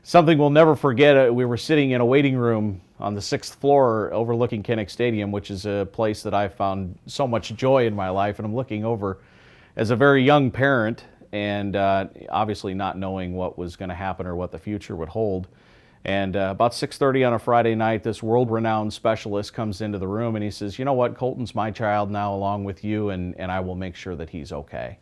Something we'll never forget, we were sitting in a waiting room on the 6th floor overlooking Kinnick Stadium, which is a place that I found so much joy in my life, and I'm looking over as a very young parent and obviously not knowing what was going to happen or what the future would hold. And about 6:30 on a Friday night, this world-renowned specialist comes into the room and he says, "You know what, Colton's my child now along with you, and I will make sure that he's okay."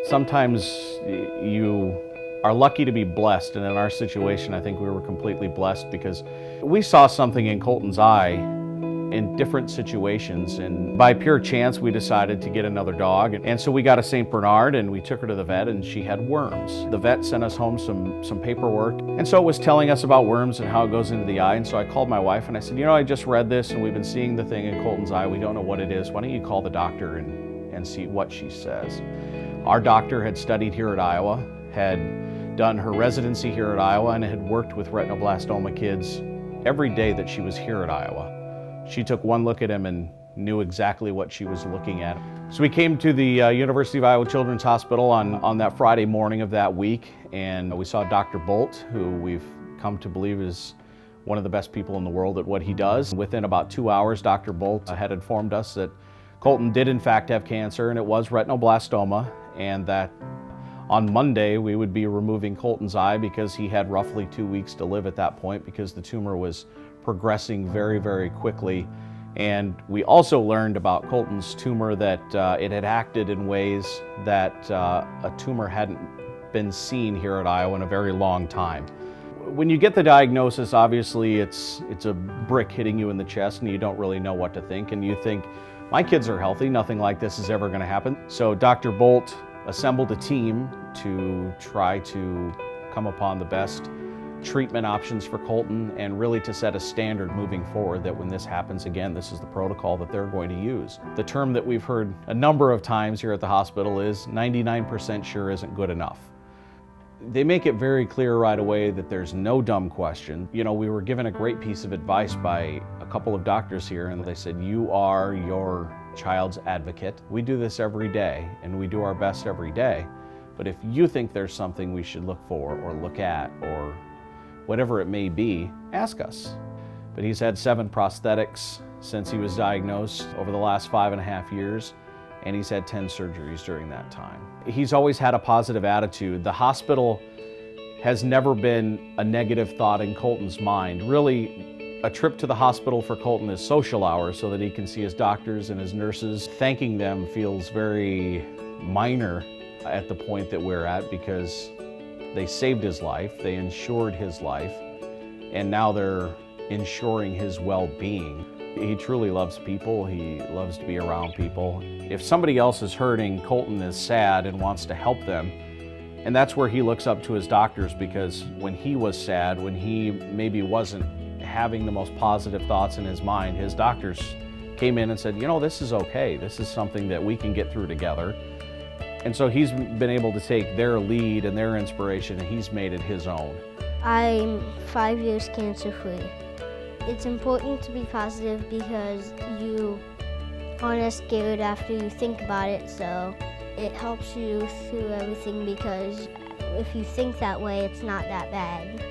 Sometimes you are lucky to be blessed, and in our situation, I think we were completely blessed because we saw something in Colton's eye in different situations, and by pure chance, we decided to get another dog, and so we got a St. Bernard, and we took her to the vet, and she had worms. The vet sent us home some paperwork, and so it was telling us about worms and how it goes into the eye, and so I called my wife, and I said, "You know, I just read this, and we've been seeing the thing in Colton's eye. We don't know what it is. Why don't you call the doctor and see what she says?" Our doctor had studied here at Iowa, had done her residency here at Iowa, and had worked with retinoblastoma kids every day that she was here at Iowa. She took one look at him and knew exactly what she was looking at. So we came to the University of Iowa Children's Hospital on that Friday morning of that week, and we saw Dr. Bolt, who we've come to believe is one of the best people in the world at what he does. Within about 2 hours, Dr. Bolt had informed us that Colton did in fact have cancer, and it was retinoblastoma, and that on Monday we would be removing Colton's eye because he had roughly 2 weeks to live at that point because the tumor was progressing very, very quickly. And we also learned about Colton's tumor that it had acted in ways that a tumor hadn't been seen here at Iowa in a very long time. When you get the diagnosis, obviously it's a brick hitting you in the chest and you don't really know what to think, and you think, my kids are healthy, nothing like this is ever going to happen. So Dr. Bolt assembled a team to try to come upon the best treatment options for Colton and really to set a standard moving forward that when this happens again, this is the protocol that they're going to use. The term that we've heard a number of times here at the hospital is 99% sure isn't good enough. They make it very clear right away that there's no dumb question. You know, we were given a great piece of advice by a couple of doctors here, and they said, "You are your child's advocate. We do this every day, and we do our best every day. But if you think there's something we should look for or look at or whatever it may be, ask us." But he's had 7 prosthetics since he was diagnosed over the last 5.5 years, and he's had 10 surgeries during that time. He's always had a positive attitude. The hospital has never been a negative thought in Colton's mind. Really, a trip to the hospital for Colton is social hours so that he can see his doctors and his nurses. Thanking them feels very minor at the point that we're at because they saved his life, they insured his life, and now they're ensuring his well-being. He truly loves people. He loves to be around people. If somebody else is hurting, Colton is sad and wants to help them. And that's where he looks up to his doctors, because when he was sad, when he maybe wasn't having the most positive thoughts in his mind, his doctors came in and said, "You know, this is okay. This is something that we can get through together." And so he's been able to take their lead and their inspiration, and he's made it his own. I'm 5 years cancer-free. It's important to be positive because you aren't scared after you think about it, so it helps you through everything because if you think that way, it's not that bad.